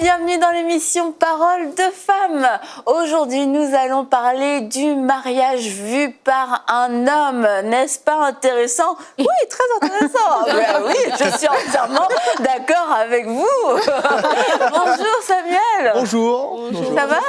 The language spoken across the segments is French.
bienvenue dans l'émission Parole de femmes. Aujourd'hui, nous allons parler du mariage vu par un homme. N'est-ce pas intéressant? Oui, très intéressant. Ben oui, je suis entièrement d'accord avec vous. Bonjour Samuel. Bonjour. Ça va?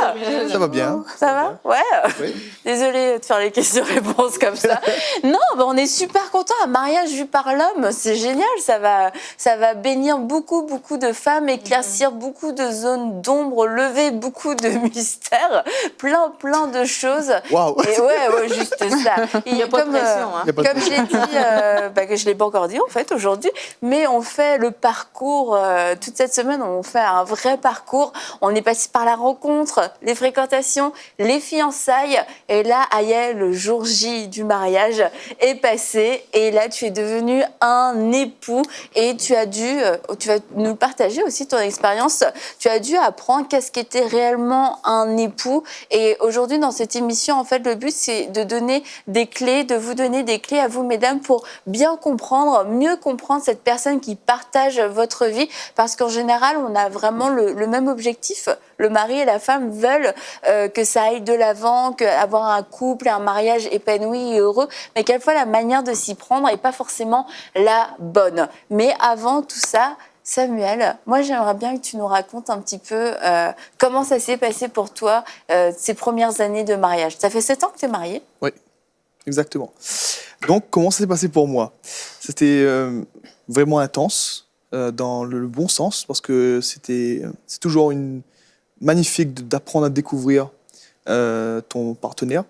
Ça va bien. Ça va? Ouais. Oui. Désolée de faire les questions-réponses comme ça. Non, ben on est super contents. Un mariage vu par l'homme, c'est génial. Ça va bénir beaucoup de femmes, éclaircir beaucoup de zones d'ombre, lever beaucoup de mystères, plein de choses. Waouh. Et ouais, juste ça. Il n'y a pas de pression. Comme je l'ai dit, que je ne l'ai pas encore dit en fait aujourd'hui, mais on fait le parcours, toute cette semaine, on fait un vrai parcours. On est passé par la rencontre, les fréquentations, les fiançailles, et là, Aya, le jour J du mariage est passé, et là, tu es devenu un époux, et tu vas nous partager aussi ton expérience. Tu as dû apprendre qu'est-ce qu'était réellement un époux, et aujourd'hui, dans cette émission, en fait, le but, c'est de donner des clés, de vous donner des clés à vous, mesdames, pour bien comprendre, mieux comprendre cette personne qui partage votre vie, parce qu'en général, on a vraiment le même objectif. Le mari et la femme veulent que ça aille de l'avant, avoir un couple, un mariage épanoui et heureux, mais quelquefois la manière de s'y prendre n'est pas forcément la bonne. Mais avant tout ça, Samuel, moi j'aimerais bien que tu nous racontes un petit peu comment ça s'est passé pour toi, ces premières années de mariage. Ça fait 7 ans que tu es marié? Oui, exactement. Donc, comment ça s'est passé pour moi? C'était vraiment intense, dans le bon sens, parce que c'est toujours magnifique d'apprendre à découvrir ton partenaire.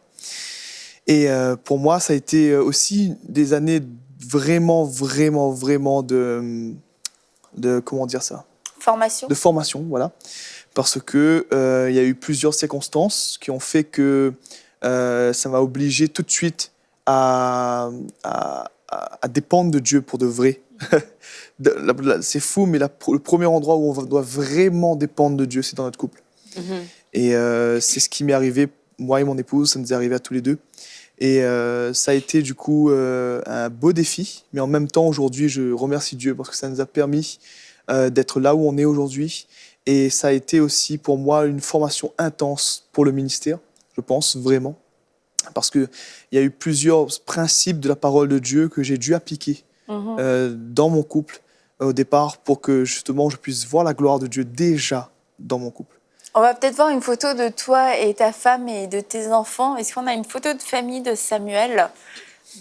Et pour moi, ça a été aussi des années vraiment de comment dire ça? Formation. De formation, voilà. Parce que il y a eu plusieurs circonstances qui ont fait que ça m'a obligé tout de suite à dépendre de Dieu pour de vrai. C'est fou, mais le premier endroit où on doit vraiment dépendre de Dieu, c'est dans notre couple. Et c'est ce qui m'est arrivé, moi et mon épouse, ça nous est arrivé à tous les deux. Et ça a été du coup un beau défi, mais en même temps, aujourd'hui, je remercie Dieu parce que ça nous a permis d'être là où on est aujourd'hui. Et ça a été aussi pour moi une formation intense pour le ministère, je pense, vraiment. Parce qu'il y a eu plusieurs principes de la parole de Dieu que j'ai dû appliquer dans mon couple au départ pour que justement je puisse voir la gloire de Dieu déjà dans mon couple. On va peut-être voir une photo de toi et ta femme et de tes enfants. Est-ce qu'on a une photo de famille de Samuel?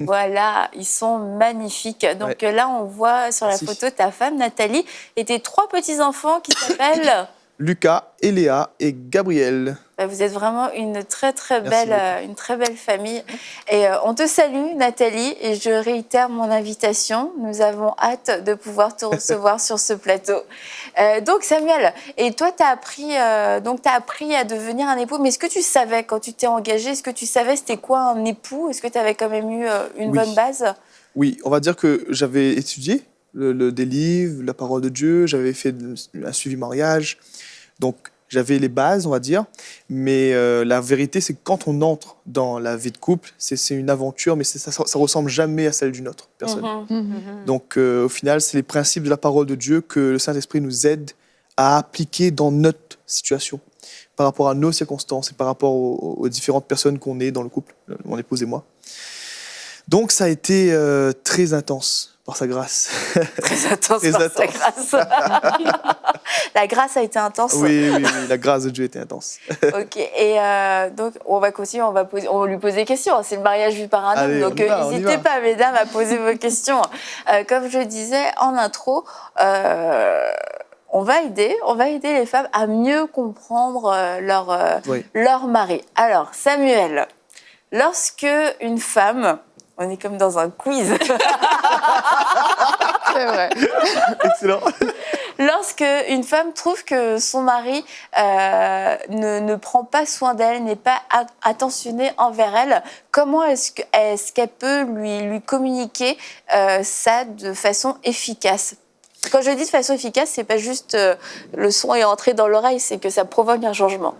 Voilà, ils sont magnifiques. Donc là, on voit sur la photo ta femme, Nathalie, et tes 3 petits-enfants qui s'appellent... Lucas, Eléa et Gabriel. Vous êtes vraiment une très belle famille. Et on te salue, Nathalie, et je réitère mon invitation. Nous avons hâte de pouvoir te recevoir sur ce plateau. Donc Samuel, et toi, tu as appris à devenir un époux. Mais est-ce que tu savais, quand tu t'es engagé, est-ce que tu savais c'était quoi un époux? Est-ce que tu avais quand même eu une bonne base? Oui, on va dire que j'avais étudié des livres, la parole de Dieu, j'avais fait un suivi mariage. Donc, j'avais les bases, on va dire, mais la vérité, c'est que quand on entre dans la vie de couple, c'est une aventure, mais ça ressemble jamais à celle d'une autre personne. Donc, au final, c'est les principes de la parole de Dieu que le Saint-Esprit nous aide à appliquer dans notre situation, par rapport à nos circonstances et par rapport aux différentes personnes qu'on est dans le couple, mon épouse et moi. Donc, ça a été très intense. Par sa grâce. Très intense sa grâce. La grâce a été intense. Oui, la grâce de Dieu était intense. Ok, et donc on va continuer, on va lui poser des questions. C'est le mariage vu par un homme, donc n'hésitez pas, mesdames, à poser vos questions. Comme je disais en intro, on va aider les femmes à mieux comprendre leur mari. Alors, Samuel, lorsque une femme... On est comme dans un quiz. C'est vrai. Excellent. Lorsque une femme trouve que son mari ne prend pas soin d'elle, n'est pas attentionné envers elle, comment est-ce qu'elle peut lui communiquer ça de façon efficace? Quand je dis de façon efficace, c'est pas juste le son est entré dans l'oreille, c'est que ça provoque un changement.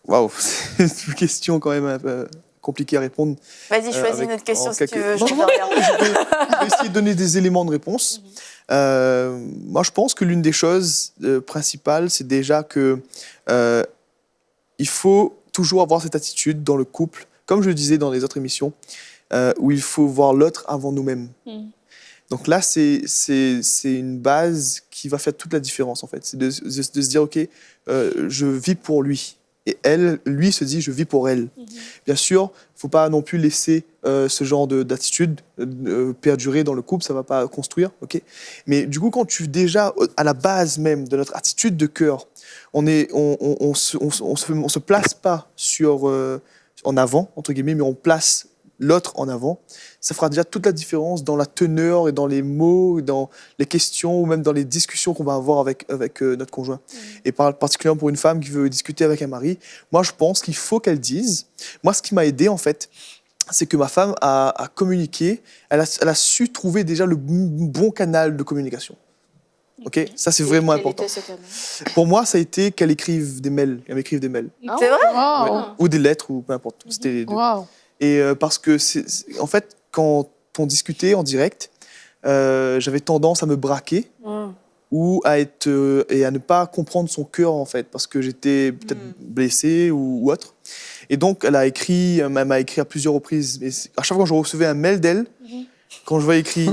Waouh, c'est une question quand même un peu compliqué à répondre. Vas-y, choisis une autre question si tu veux. Je vais essayer de donner des éléments de réponse. Moi, je pense que l'une des choses principales, c'est déjà que il faut toujours avoir cette attitude dans le couple, comme je le disais dans les autres émissions, où il faut voir l'autre avant nous-mêmes. Donc là, c'est une base qui va faire toute la différence, en fait. C'est de se dire, OK, je vis pour lui. Et lui se dit, je vis pour elle. Bien sûr, il ne faut pas non plus laisser ce genre d'attitude perdurer dans le couple, ça ne va pas construire. OK. Mais du coup, quand tu déjà, à la base même de notre attitude de cœur, on se place pas en avant, entre guillemets, mais on place l'autre en avant, ça fera déjà toute la différence dans la teneur et dans les mots, dans les questions ou même dans les discussions qu'on va avoir avec notre conjoint. Et particulièrement pour une femme qui veut discuter avec un mari, moi je pense qu'il faut qu'elle dise. Moi, ce qui m'a aidé en fait, c'est que ma femme a communiqué, elle a su trouver déjà le bon canal de communication. Ok, ça c'est vraiment important. Pour moi, ça a été qu'elle m'écrive des mails. C'est vrai? Ouais. Ou des lettres, ou peu importe. C'était les deux. Et parce que, en fait, quand on discutait en direct, j'avais tendance à me braquer ou à ne pas comprendre son cœur, en fait, parce que j'étais peut-être blessé ou autre. Et donc, elle m'a écrit à plusieurs reprises. Et à chaque fois que je recevais un mail d'elle, quand je vois écrit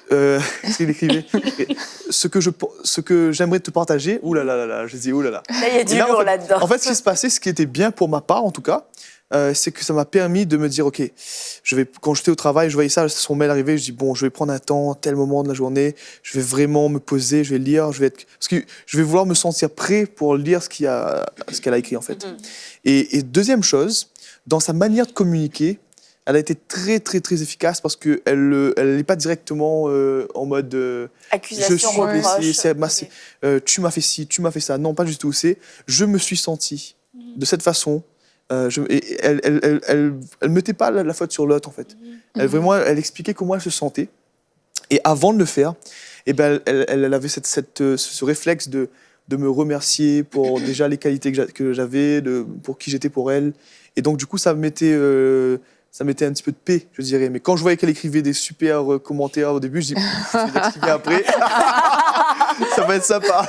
ce qu'il écrivait, ce que j'aimerais te partager, je dis oulala. Là, il y a du lourd là-dedans. En fait, ce qui se passait, ce qui était bien pour ma part, en tout cas, c'est que ça m'a permis de me dire, OK, quand j'étais au travail, je voyais son mail arriver, je dis, bon, je vais prendre un temps, tel moment de la journée, je vais vraiment me poser, je vais lire, parce que je vais vouloir me sentir prêt pour lire ce qu'elle a écrit, en fait. Et deuxième chose, dans sa manière de communiquer, elle a été très, très, très efficace parce qu'elle n'est pas directement en mode accusation, reproche. Tu m'as fait ci, tu m'as fait ça. Non, pas du tout. C'est je me suis senti de cette façon. Elle mettait pas la faute sur l'autre, en fait. Elle expliquait comment elle se sentait. Et avant de le faire, eh ben, elle avait ce réflexe de me remercier pour déjà les qualités que j'avais, pour qui j'étais pour elle. Et donc, du coup, ça mettait un petit peu de paix, je dirais. Mais quand je voyais qu'elle écrivait des super commentaires au début, je dis, je vais l'expliquer après. Ça va être sympa.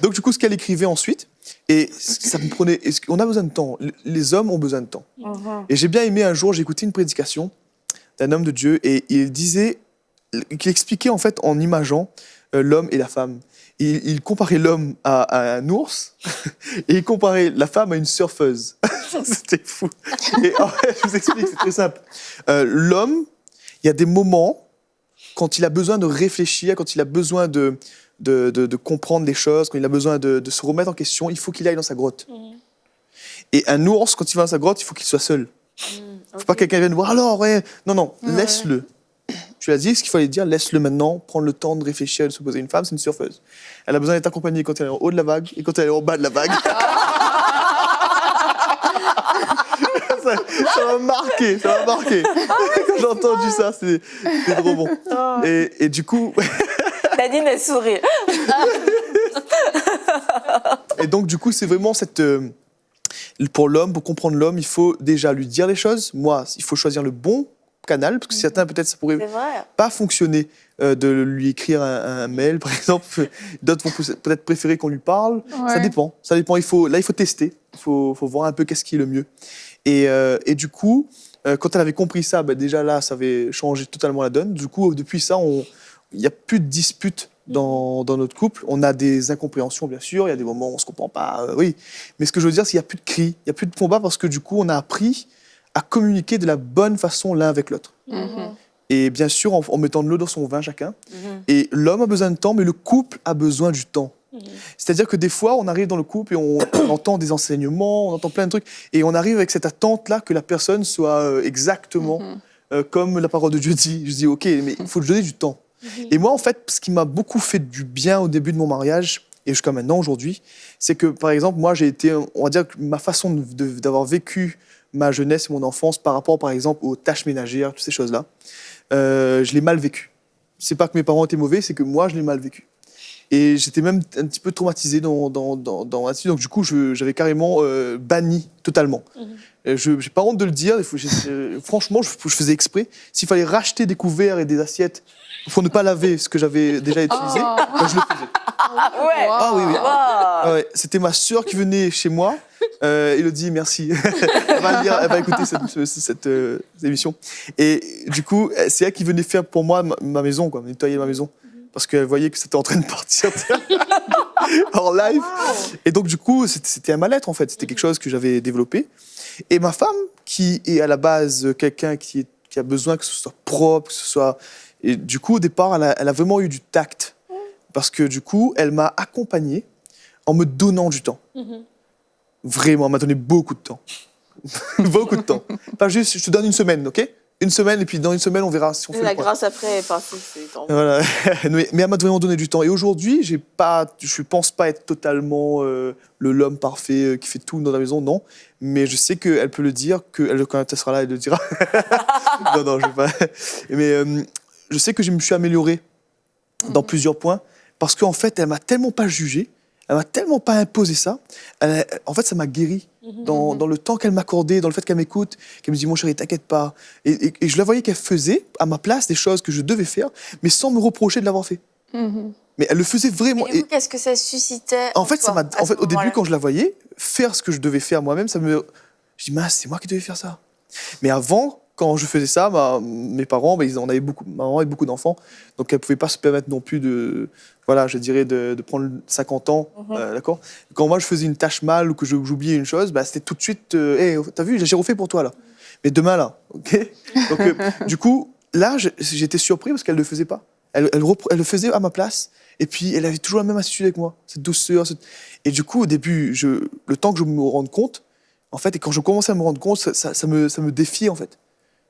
Donc, du coup, ce qu'elle écrivait ensuite, et ça me prenait. On a besoin de temps. Les hommes ont besoin de temps. Et j'ai bien aimé un jour, j'ai écouté une prédication d'un homme de Dieu, et il expliquait en fait en imageant l'homme et la femme. Il comparait l'homme à un ours et il comparait la femme à une surfeuse. C'était fou. Et en fait, je vous explique, c'est très simple. L'homme, il y a des moments quand il a besoin de réfléchir, quand il a besoin de comprendre les choses, quand il a besoin de se remettre en question, il faut qu'il aille dans sa grotte. Et un ours, quand il va dans sa grotte, il faut qu'il soit seul. Il ne faut pas que quelqu'un vienne voir. Alors, ouais. Non, laisse-le. Tu l'as dit, ce qu'il fallait dire, laisse-le maintenant, prendre le temps de réfléchir et de se poser. Une femme, c'est une surfeuse. Elle a besoin d'être accompagnée quand elle est en haut de la vague et quand elle est en bas de la vague. Ça m'a marqué. Quand j'ai entendu ça, c'était trop bon. Et du coup... Nadine, elle sourit. Et donc, du coup, c'est vraiment pour l'homme, pour comprendre l'homme, il faut déjà lui dire les choses. Moi, il faut choisir le bon canal, parce que certains, peut-être, ça pourrait pas fonctionner de lui écrire un mail, par exemple. D'autres vont peut-être préférer qu'on lui parle. Ouais. Ça dépend. Il faut tester. Il faut voir un peu qu'est-ce qui est le mieux. Et du coup, quand elle avait compris ça, déjà là, ça avait changé totalement la donne. Du coup, depuis ça, il n'y a plus de disputes dans notre couple. On a des incompréhensions, bien sûr. Il y a des moments où on ne se comprend pas, oui. Mais ce que je veux dire, c'est qu'il n'y a plus de cris, il n'y a plus de combat, parce que du coup, on a appris à communiquer de la bonne façon l'un avec l'autre. Et bien sûr, en mettant de l'eau dans son vin chacun. Et l'homme a besoin de temps, mais le couple a besoin du temps. C'est-à-dire que des fois, on arrive dans le couple et on entend des enseignements, on entend plein de trucs, et on arrive avec cette attente-là que la personne soit exactement comme la parole de Dieu dit. Je dis, OK, mais il faut lui donner du temps. Et moi, en fait, ce qui m'a beaucoup fait du bien au début de mon mariage, et jusqu'à maintenant, aujourd'hui, c'est que, par exemple, moi, j'ai été, on va dire que ma façon d'avoir vécu ma jeunesse et mon enfance par rapport, par exemple, aux tâches ménagères, toutes ces choses-là, je l'ai mal vécu. C'est pas que mes parents étaient mauvais, c'est que moi, je l'ai mal vécu. Et j'étais même un petit peu traumatisé dans là-dessus. Donc, du coup, j'avais carrément banni totalement. Je n'ai pas honte de le dire. Franchement, je faisais exprès. S'il fallait racheter des couverts et des assiettes pour ne pas laver ce que j'avais déjà utilisé, ben, je le faisais. Ah ouais. Ah oui, oui. Wow. Ah ouais. C'était ma sœur qui venait chez moi. Elodie, merci. Elle va écouter cette émission. Et du coup, c'est elle qui venait faire pour moi ma maison, quoi, nettoyer ma maison. Parce qu'elle voyait que c'était en train de partir en live. Wow. Et donc, du coup, c'était un mal-être, en fait. C'était quelque chose que j'avais développé. Et ma femme, qui est à la base quelqu'un qui a besoin que ce soit propre, que ce soit... Et du coup, au départ, elle a vraiment eu du tact. Parce que du coup, elle m'a accompagné en me donnant du temps. Vraiment, elle m'a donné beaucoup de temps. Beaucoup de temps. Pas juste, je te donne une semaine, ok ? Une semaine, et puis dans une semaine, on verra si on fait la le point. grâce après est passée, c'est tant. Voilà. Mais elle m'a vraiment donné du temps. Et aujourd'hui, je ne pense pas être totalement l'homme parfait qui fait tout dans la maison, non. Mais je sais qu'elle peut le dire, quand elle sera là, elle le dira. Non, je ne vais pas. Mais je sais que je me suis amélioré dans plusieurs points, parce qu'en fait, elle m'a tellement pas jugé, elle m'a tellement pas imposé ça. En fait, ça m'a guéri dans le temps qu'elle m'accordait, dans le fait qu'elle m'écoute, qu'elle me dit « Mon chéri, t'inquiète pas ». Et je la voyais qu'elle faisait, à ma place, des choses que je devais faire, mais sans me reprocher de l'avoir fait. Mais elle le faisait vraiment. Et du coup, qu'est-ce que ça suscitait en fait, au début, quand je la voyais, faire ce que je devais faire moi-même, je dis « Mince, c'est moi qui devais faire ça ». Mais avant, quand je faisais ça, mes parents, ma maman avait beaucoup d'enfants, donc elle ne pouvait pas se permettre non plus de prendre 50 ans, d'accord. Quand moi je faisais une tâche mal ou que j'oubliais une chose, c'était tout de suite, hey, t'as vu, j'ai refait pour toi là. Mais demain là, ok. Donc du coup, là, j'étais surpris parce qu'elle ne le faisait pas. Elle le faisait à ma place, et puis elle avait toujours la même attitude avec moi, cette douceur. Et du coup, au début, le temps que je me rende compte, en fait, et quand je commençais à me rendre compte, ça me défiait en fait.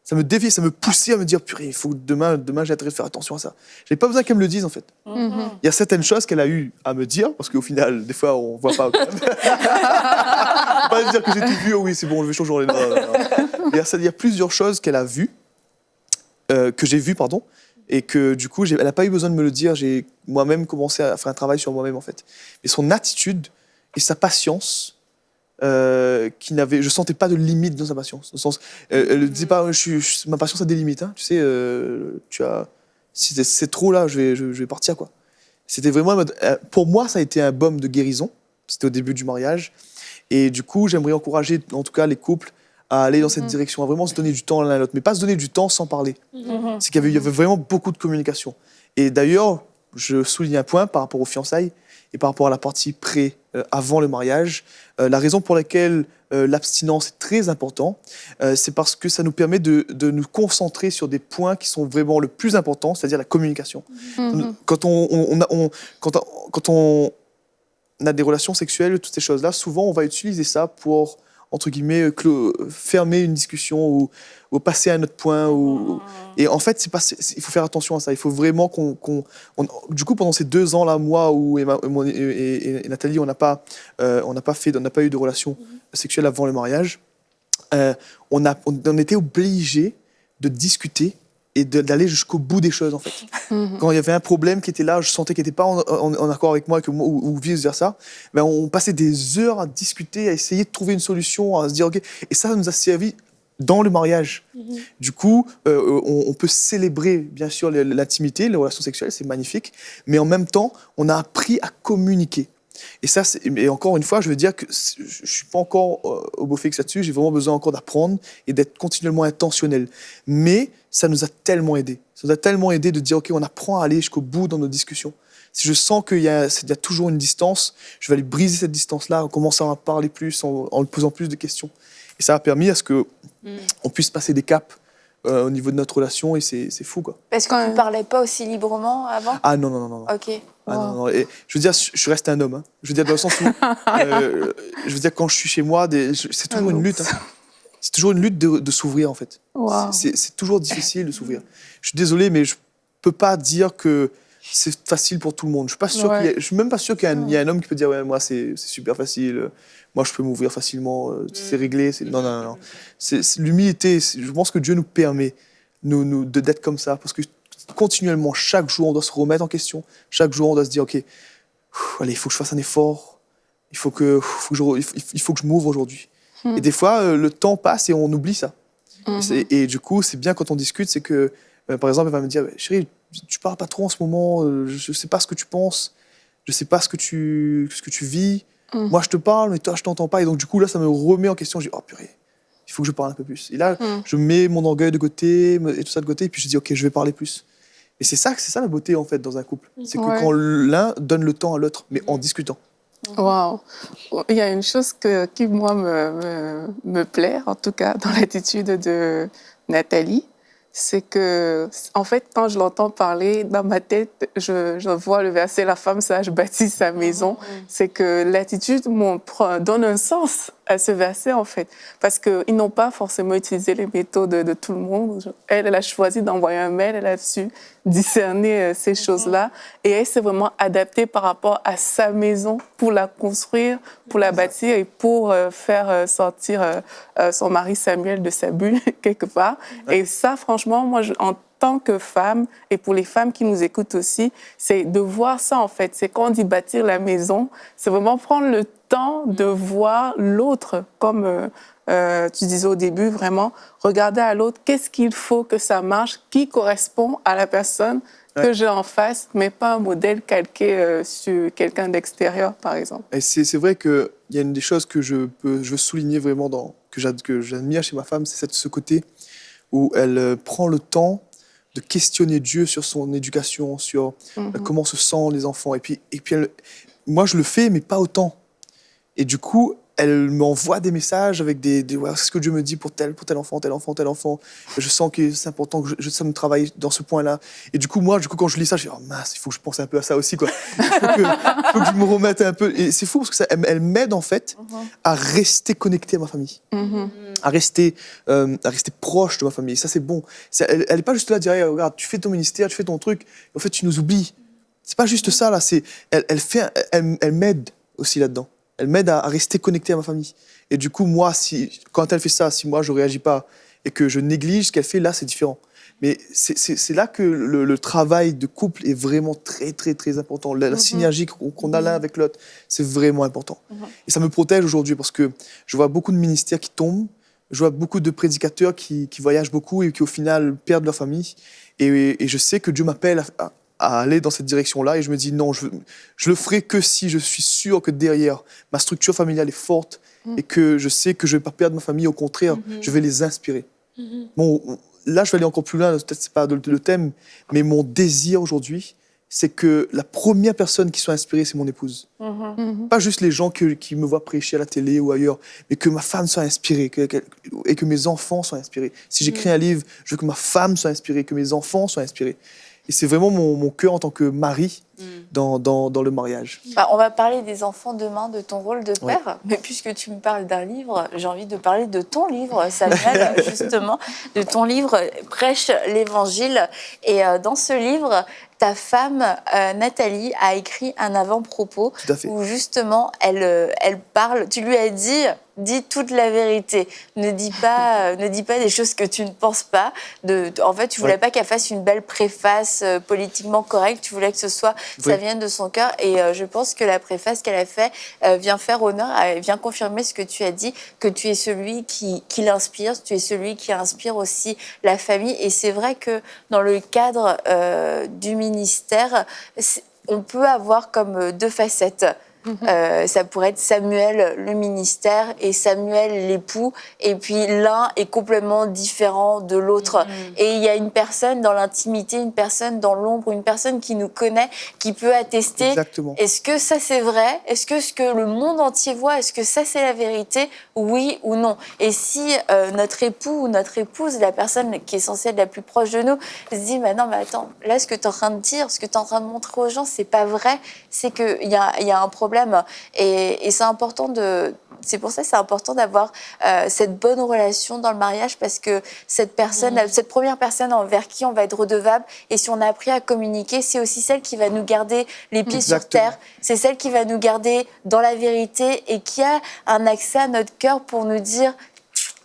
Ça me défiait, ça me poussait à me dire « Purée, il faut que demain j'arrête de faire attention à ça ». J'avais pas besoin qu'elle me le dise, en fait. Il y a certaines choses qu'elle a eu à me dire, parce qu'au final, des fois, on voit pas. Quand même. Pas dire que j'ai tout vu, oh oui, c'est bon, je vais changer. Non. Il y a plusieurs choses qu'elle a vues, que j'ai vues, pardon, et que du coup, elle n'a pas eu besoin de me le dire. J'ai moi-même commencé à faire un travail sur moi-même, en fait. Et son attitude et sa patience... je sentais pas de limite dans sa patience. Dans le sens, elle ne disait pas ma patience a des limites. Hein. Tu sais, si c'est trop là, je vais partir quoi. C'était vraiment pour moi ça a été un baume de guérison. C'était au début du mariage et du coup j'aimerais encourager en tout cas les couples à aller dans cette direction, à vraiment se donner du temps l'un à l'autre, mais pas se donner du temps sans parler. C'est qu'il y avait vraiment beaucoup de communication. Et d'ailleurs, je souligne un point par rapport aux fiançailles et par rapport à la partie avant le mariage. La raison pour laquelle l'abstinence est très importante, c'est parce que ça nous permet de nous concentrer sur des points qui sont vraiment le plus important, c'est-à-dire la communication. Quand on a des relations sexuelles, toutes ces choses-là, souvent on va utiliser ça pour, entre guillemets, fermer une discussion ou passer à un autre point. Et en fait, il faut faire attention à ça. Il faut vraiment du coup, pendant ces 2 ans-là, moi et Nathalie, on n'a pas eu de relation sexuelle avant le mariage. On était obligés de discuter et d'aller jusqu'au bout des choses, en fait. Quand il y avait un problème qui était là, je sentais qu'il n'était pas en accord avec moi, ou vice-versa, on passait des heures à discuter, à essayer de trouver une solution, à se dire « OK ». Et ça nous a servi dans le mariage. Du coup, on peut célébrer, bien sûr, l'intimité, les relations sexuelles, c'est magnifique, mais en même temps, on a appris à communiquer. Et ça, et encore une fois, je veux dire que je ne suis pas encore au beau fixe là-dessus, j'ai vraiment besoin encore d'apprendre et d'être continuellement intentionnel. Mais ça nous a tellement aidé. Ça nous a tellement aidé de dire, OK, on apprend à aller jusqu'au bout dans nos discussions. Si je sens qu'il y a toujours une distance, je vais aller briser cette distance-là en commençant à parler plus, en lui posant plus de questions. Et ça a permis à ce qu'on puisse passer des caps au niveau de notre relation et c'est fou, quoi. Parce que tu ne parlais pas aussi librement avant ? Ah non. Ok. Ah, non. Et, je veux dire, je reste un homme. Hein. Je veux dire, dans le sens où, je veux dire, quand je suis chez moi, c'est toujours une lutte. Hein. C'est toujours une lutte de s'ouvrir, en fait. Wow. C'est toujours difficile de s'ouvrir. Je suis désolé, mais je ne peux pas dire que c'est facile pour tout le monde. Je ne suis même pas sûr qu'il y a un homme qui peut dire « Ouais, moi, c'est super facile. Moi, je peux m'ouvrir facilement. C'est réglé. » Non. L'humilité, je pense que Dieu nous permet d'être comme ça. Parce que continuellement, chaque jour, on doit se remettre en question. Chaque jour, on doit se dire « OK, allez, il faut que je fasse un effort. Il faut que je m'ouvre aujourd'hui. » Et des fois, le temps passe et on oublie ça. Et du coup, c'est bien quand on discute, c'est que, par exemple, elle va me dire, chérie, tu parles pas trop en ce moment, je sais pas ce que tu penses, je sais pas ce que tu vis. Moi, je te parle, mais toi, je t'entends pas. Et donc, du coup, là, ça me remet en question. Je dis, oh purée, il faut que je parle un peu plus. Et là, je mets mon orgueil de côté et tout ça de côté, et puis je dis, ok, je vais parler plus. Et c'est ça la beauté, en fait, dans un couple. C'est que quand l'un donne le temps à l'autre, mais en discutant. Waouh! Il y a une chose qui, moi, me plaît, en tout cas, dans l'attitude de Nathalie, c'est que, en fait, quand je l'entends parler, dans ma tête, je vois le verset « La femme sage bâtit sa maison ». C'est que l'attitude donne un sens à ce verset, en fait. Parce qu'ils n'ont pas forcément utilisé les méthodes de tout le monde. Elle a choisi d'envoyer un mail, elle a su discerner ces choses-là. Et elle s'est vraiment adaptée par rapport à sa maison pour la construire, pour la bâtir et pour faire sortir son mari Samuel de sa bulle, quelque part. Et ça, franchement, moi, en tant que femme, et pour les femmes qui nous écoutent aussi, c'est de voir ça, en fait. C'est quand on dit bâtir la maison, c'est vraiment prendre le temps de voir l'autre, comme tu disais au début, vraiment, regarder à l'autre, qu'est-ce qu'il faut que ça marche, qui correspond à la personne que j'ai en face, mais pas un modèle calqué sur quelqu'un d'extérieur, par exemple. Et c'est vrai qu'il y a une des choses que je veux souligner vraiment, que j'admire chez ma femme, c'est ce côté où elle prend le temps de questionner Dieu sur son éducation, sur comment se sentent les enfants. Et puis moi, je le fais, mais pas autant. Et du coup, elle m'envoie des messages avec ouais, c'est ce que Dieu me dit pour tel enfant, tel enfant, tel enfant. Je sens que c'est important que ça me travaille dans ce point-là. Et du coup, moi, quand je lis ça, je dis, oh mince, il faut que je pense un peu à ça aussi, quoi. Il faut que je me remette un peu. Et c'est fou parce que elle m'aide, en fait, à rester connecté à ma famille. À rester proche de ma famille. Et ça, c'est bon. Elle n'est pas juste là à dire, hey, regarde, tu fais ton ministère, tu fais ton truc, et en fait, tu nous oublies. C'est pas juste ça, là. Elle m'aide aussi là-dedans. Elle m'aide à rester connecté à ma famille. Et du coup, moi, quand elle fait ça, si moi, je ne réagis pas et que je néglige ce qu'elle fait, là, c'est différent. Mais c'est là que le travail de couple est vraiment très, très, très important. La synergie qu'on a l'un avec l'autre, c'est vraiment important. Et ça me protège aujourd'hui parce que je vois beaucoup de ministères qui tombent, je vois beaucoup de prédicateurs qui voyagent beaucoup et qui, au final, perdent leur famille. Et je sais que Dieu m'appelle à aller dans cette direction-là, et je me dis non, je le ferai que si je suis sûr que derrière, ma structure familiale est forte et que je sais que je ne vais pas perdre ma famille, au contraire, je vais les inspirer. Bon, là, je vais aller encore plus loin, peut-être c'est pas le thème, mais mon désir aujourd'hui, c'est que la première personne qui soit inspirée, c'est mon épouse. Pas juste les gens qui me voient prêcher à la télé ou ailleurs, mais que ma femme soit inspirée et que mes enfants soient inspirés. Si j'écris un livre, je veux que ma femme soit inspirée, que mes enfants soient inspirés. Et c'est vraiment mon cœur en tant que mari dans le mariage. On va parler des enfants demain, de ton rôle de père. Mais puisque tu me parles d'un livre, j'ai envie de parler de ton livre, Samuel, justement, de ton livre « Prêche l'Évangile ». Et dans ce livre, ta femme, Nathalie, a écrit un avant-propos où justement, elle parle, tu lui as dit... Dis toute la vérité. Ne dis pas des choses que tu ne penses pas. En fait, tu voulais pas qu'elle fasse une belle préface politiquement correcte. Tu voulais que ça vienne de son cœur. Et je pense que la préface qu'elle a fait vient faire honneur, vient confirmer ce que tu as dit, que tu es celui qui l'inspire, tu es celui qui inspire aussi la famille. Et c'est vrai que dans le cadre du ministère, on peut avoir comme deux facettes. Ça pourrait être Samuel le ministère et Samuel l'époux, et puis l'un est complètement différent de l'autre. Et il y a une personne dans l'intimité, une personne dans l'ombre, une personne qui nous connaît, qui peut attester. Exactement. Est-ce que ça c'est vrai? Est-ce que ce que le monde entier voit, est-ce que ça c'est la vérité? Oui ou non? Et si notre époux ou notre épouse, la personne qui est censée être la plus proche de nous, se dit non mais attends, là ce que tu es en train de dire, ce que tu es en train de montrer aux gens, c'est pas vrai, c'est qu'il y a un problème. Et c'est important c'est pour ça que c'est important d'avoir cette bonne relation dans le mariage, parce que cette première personne envers qui on va être redevable, et si on a appris à communiquer, c'est aussi celle qui va nous garder les pieds sur terre, c'est celle qui va nous garder dans la vérité et qui a un accès à notre cœur pour nous dire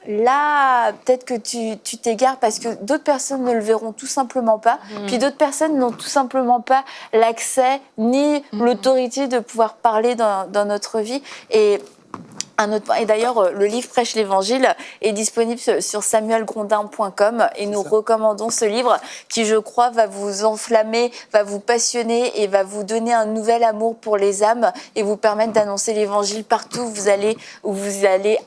là, peut-être que tu t'égares, parce que d'autres personnes ne le verront tout simplement pas. Puis d'autres personnes n'ont tout simplement pas l'accès ni l'autorité de pouvoir parler dans notre vie. Et Un autre point. Et d'ailleurs, le livre Prêche l'Évangile est disponible sur samuelgrondin.com et nous recommandons ce livre qui, je crois, va vous enflammer, va vous passionner et va vous donner un nouvel amour pour les âmes et vous permettre d'annoncer l'Évangile partout où vous allez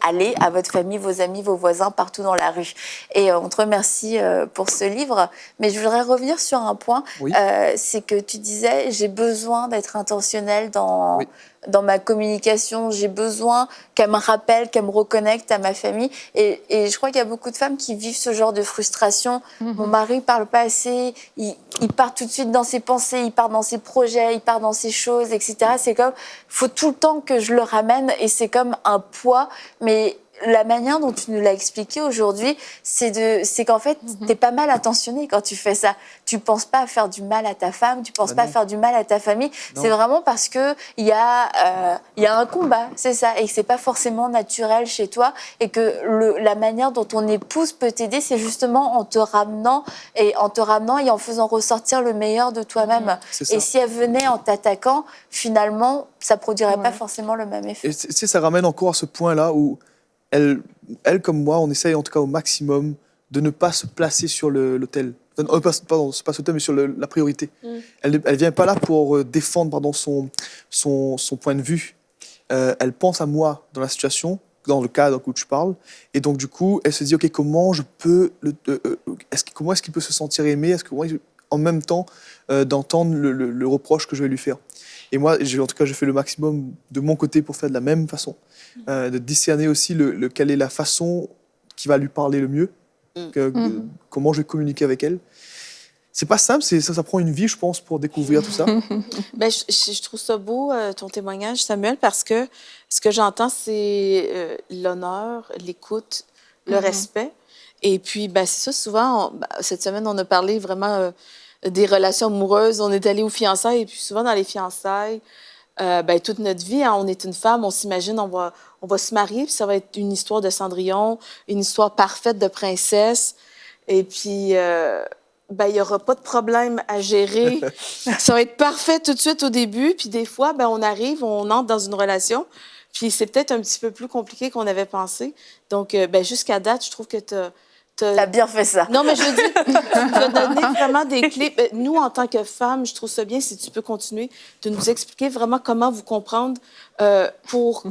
aller, à votre famille, vos amis, vos voisins, partout dans la rue. Et on te remercie pour ce livre. Mais je voudrais revenir sur un point. Oui. C'est que tu disais, j'ai besoin d'être intentionnelle dans ma communication, j'ai besoin qu'elle me rappelle, qu'elle me reconnecte à ma famille. Et je crois qu'il y a beaucoup de femmes qui vivent ce genre de frustration. Mon mari ne parle pas assez, il part tout de suite dans ses pensées, il part dans ses projets, il part dans ses choses, etc. C'est comme, il faut tout le temps que je le ramène et c'est comme un poids. Mais la manière dont tu nous l'as expliqué aujourd'hui, c'est qu'en fait, t'es pas mal intentionné quand tu fais ça. Tu penses pas à faire du mal à ta femme, tu penses pas à faire du mal à ta famille. Non. C'est vraiment parce que il y a un combat, c'est ça, et que c'est pas forcément naturel chez toi, et que la manière dont ton épouse peut t'aider, c'est justement en te ramenant et en faisant ressortir le meilleur de toi-même. Et si elle venait en t'attaquant, finalement, ça produirait pas forcément le même effet. Et ça ramène encore à ce point-là où elle, comme moi, on essaye en tout cas au maximum de ne pas se placer sur l'autel. Pardon, c'est pas l'autel, mais sur la priorité. Elle vient pas là pour défendre son point de vue. Elle pense à moi dans la situation, dans le cadre où tu parles. Et donc, du coup, elle se dit, OK, comment est-ce qu'il peut se sentir aimé? En même temps, d'entendre le reproche que je vais lui faire. Et moi, en tout cas, je fais le maximum de mon côté pour faire de la même façon. De discerner aussi quelle est la façon qui va lui parler le mieux, comment je vais communiquer avec elle. C'est pas simple, ça prend une vie, je pense, pour découvrir tout ça. Ben, je trouve ça beau, ton témoignage, Samuel, parce que ce que j'entends, c'est l'honneur, l'écoute, le respect. Et puis, ben, c'est ça, souvent, cette semaine, on a parlé vraiment des relations amoureuses. On est allé aux fiançailles, et puis souvent, dans les fiançailles, toute notre vie, on est une femme, on s'imagine, on va se marier, puis ça va être une histoire de Cendrillon, une histoire parfaite de princesse. Et puis, il n'y aura pas de problème à gérer. Ça va être parfait tout de suite au début. Puis des fois, on arrive, on entre dans une relation, puis c'est peut-être un petit peu plus compliqué qu'on avait pensé. Donc, jusqu'à date, je trouve que T'as bien fait ça. Non, mais je veux dire, tu as donné vraiment des clés. Nous, en tant que femmes, je trouve ça bien si tu peux continuer de nous expliquer vraiment comment vous comprendre pour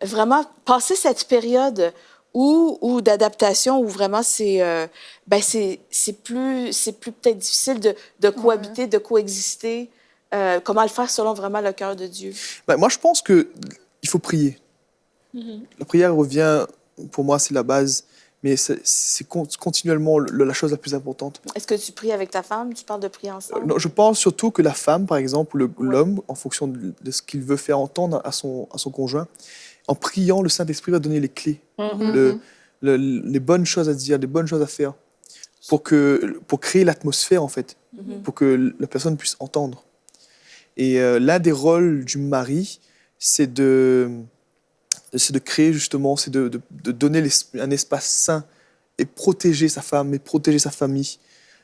vraiment passer cette période ou d'adaptation où vraiment c'est plus peut-être difficile de cohabiter, de coexister. Comment le faire selon vraiment le cœur de Dieu? Moi, je pense qu'il faut prier. La prière revient, pour moi, c'est la base. Mais c'est continuellement la chose la plus importante. Est-ce que tu pries avec ta femme? Tu parles de prier ensemble? Non, je pense surtout que la femme, par exemple, l'homme, en fonction de ce qu'il veut faire entendre à son conjoint, en priant, le Saint-Esprit va donner les clés, les bonnes choses à dire, les bonnes choses à faire, pour créer l'atmosphère, en fait, pour que la personne puisse entendre. Et l'un des rôles du mari, c'est de créer justement, c'est de donner un espace sain et protéger sa femme et protéger sa famille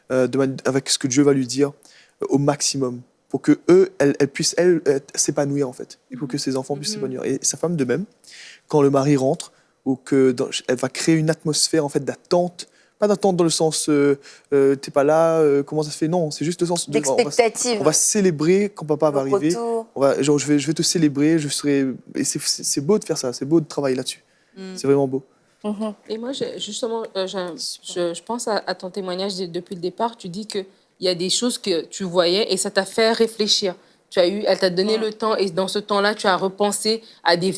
avec ce que Dieu va lui dire au maximum pour que elle puisse s'épanouir en fait et pour que ses enfants puissent s'épanouir. Et sa femme de même, quand le mari rentre, elle va créer une atmosphère en fait d'attente. Pas d'attente dans le sens t'es pas là, comment ça se fait? Non, c'est juste le sens d'expectative. On va célébrer quand papa va arriver. Je vais te célébrer, et c'est beau de faire ça, c'est beau de travailler là-dessus. C'est vraiment beau. Et moi, je pense à ton témoignage depuis le départ. Tu dis qu'il y a des choses que tu voyais et ça t'a fait réfléchir. Elle t'a donné le temps et dans ce temps-là, tu as repensé à des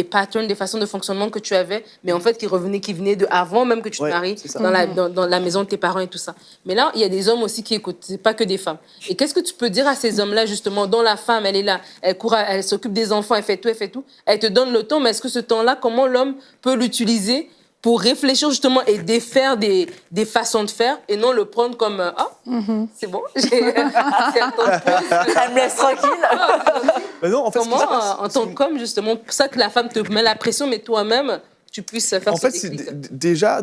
patterns, des façons de fonctionnement que tu avais, mais en fait qui venaient de avant même que tu te maries, dans la maison de tes parents et tout ça. Mais là, il y a des hommes aussi qui écoutent, c'est pas que des femmes. Et qu'est-ce que tu peux dire à ces hommes-là, justement, dont la femme, elle est là, elle court, elle s'occupe des enfants, elle fait tout, elle te donne le temps, mais est-ce que ce temps-là, comment l'homme peut l'utiliser pour réfléchir justement et défaire des façons de faire et non le prendre comme c'est bon, j'ai assez attendu. Elle me laisse tranquille. Non, en fait, comment, en tant qu'homme, justement, pour ça que la femme te met la pression, mais toi-même, tu puisses faire en fait, c'est déjà,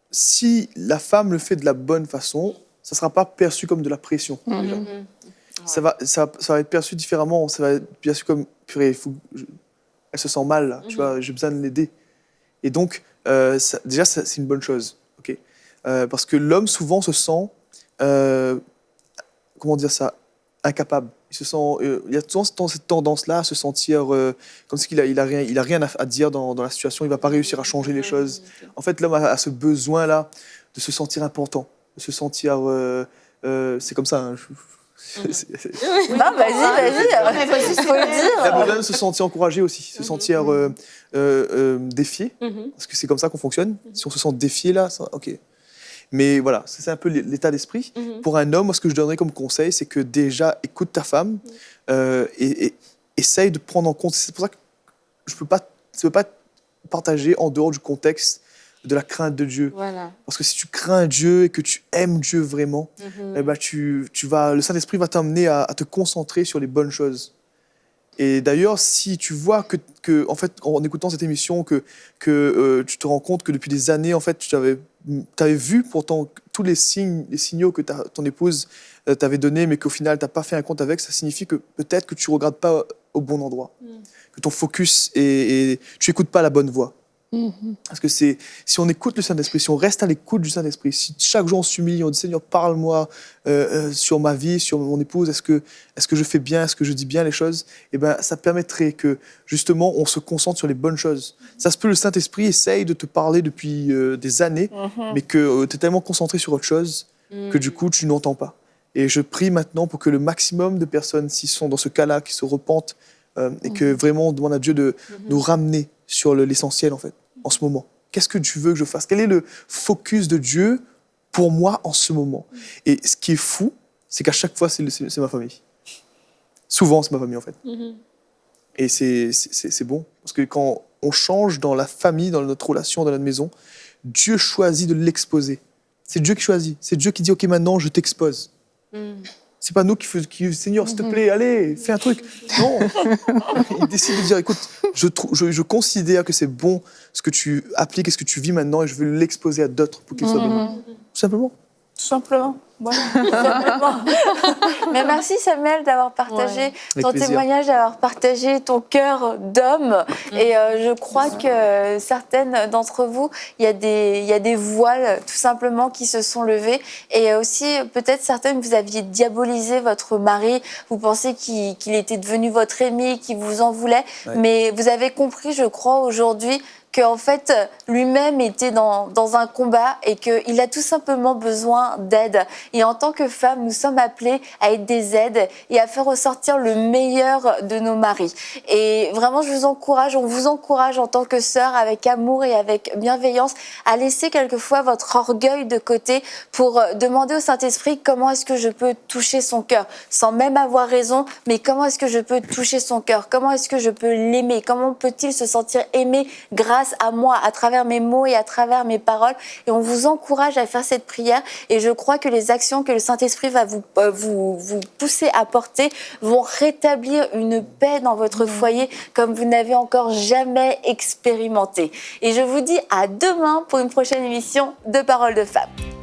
si la femme le fait de la bonne façon, ça ne sera pas perçu comme de la pression. Ça va être perçu différemment. Ça va être perçu comme, purée, elle se sent mal, là, tu vois, j'ai besoin de l'aider. Et donc, déjà, c'est une bonne chose, ok. Parce que l'homme, souvent, se sent, comment dire ça, incapable. Il se sent, il y a souvent cette tendance-là à se sentir comme si il a rien à dire dans la situation, il ne va pas réussir à changer les choses. En fait, l'homme a ce besoin-là de se sentir important, de se sentir... c'est comme ça, hein, Non, vas-y, faut le il a dire. besoin de se sentir encouragé aussi, se sentir défié, parce que c'est comme ça qu'on fonctionne. Si on se sent défié, là, ok. Mais voilà, c'est un peu l'état d'esprit. Pour un homme, moi, ce que je donnerais comme conseil, c'est que déjà, écoute ta femme et essaye de prendre en compte. C'est pour ça que je ne peux pas partager en dehors du contexte de la crainte de Dieu. Voilà. Parce que si tu crains Dieu et que tu aimes Dieu vraiment, eh ben le Saint-Esprit va t'amener à te concentrer sur les bonnes choses. Et d'ailleurs, si tu vois en fait, en écoutant cette émission, que tu te rends compte que depuis des années, en fait, tu avais vu pourtant tous les signaux que ton épouse t'avait donnés, mais qu'au final, tu n'as pas fait un compte avec, ça signifie que peut-être que tu ne regardes pas au bon endroit, que ton focus et tu n'écoutes pas la bonne voix. Parce que si on écoute le Saint-Esprit, si on reste à l'écoute du Saint-Esprit, si chaque jour on s'humilie, on dit Seigneur, parle-moi sur ma vie, sur mon épouse, est-ce que je fais bien, est-ce que je dis bien les choses, et ben, ça permettrait que justement on se concentre sur les bonnes choses. Ça se peut, le Saint-Esprit essaye de te parler depuis des années, mais que tu es tellement concentré sur autre chose que du coup tu n'entends pas. Et je prie maintenant pour que le maximum de personnes, s'ils sont dans ce cas-là, qui se repentent et que vraiment on demande à Dieu de nous ramener sur l'essentiel en fait. En ce moment. Qu'est-ce que tu veux que je fasse? Quel est le focus de Dieu pour moi en ce moment? Et ce qui est fou, c'est qu'à chaque fois, c'est ma famille. Souvent, c'est ma famille, en fait. Et c'est bon. Parce que quand on change dans la famille, dans notre relation, dans notre maison, Dieu choisit de l'exposer. C'est Dieu qui choisit. C'est Dieu qui dit, OK, maintenant, je t'expose. C'est pas nous qui Seigneur, s'il te plaît, allez, fais un truc. Non. Il décide de dire, écoute, je considère que c'est bon ce que tu appliques et ce que tu vis maintenant et je veux l'exposer à d'autres pour qu'ils soient bénis. Tout simplement. Tout simplement. Voilà. Tout simplement. Mais merci Samuel d'avoir partagé ton témoignage, d'avoir partagé ton cœur d'homme. Et je crois que certaines d'entre vous, il y a des voiles tout simplement qui se sont levés. Et aussi, peut-être certaines, vous aviez diabolisé votre mari. Vous pensez qu'il était devenu votre ennemi, qu'il vous en voulait. Ouais. Mais vous avez compris, je crois, aujourd'hui, qu'en fait, lui-même était dans un combat et qu'il a tout simplement besoin d'aide. Et en tant que femme, nous sommes appelés à être des aides et à faire ressortir le meilleur de nos maris. Et vraiment, on vous encourage en tant que sœur, avec amour et avec bienveillance, à laisser quelquefois votre orgueil de côté pour demander au Saint-Esprit comment est-ce que je peux toucher son cœur, sans même avoir raison, mais comment est-ce que je peux toucher son cœur, comment est-ce que je peux l'aimer, comment peut-il se sentir aimé grâce à moi, à travers mes mots et à travers mes paroles. Et on vous encourage à faire cette prière. Et je crois que les actions que le Saint-Esprit va vous pousser à porter vont rétablir une paix dans votre foyer comme vous n'avez encore jamais expérimenté. Et je vous dis à demain pour une prochaine émission de Paroles de Femmes.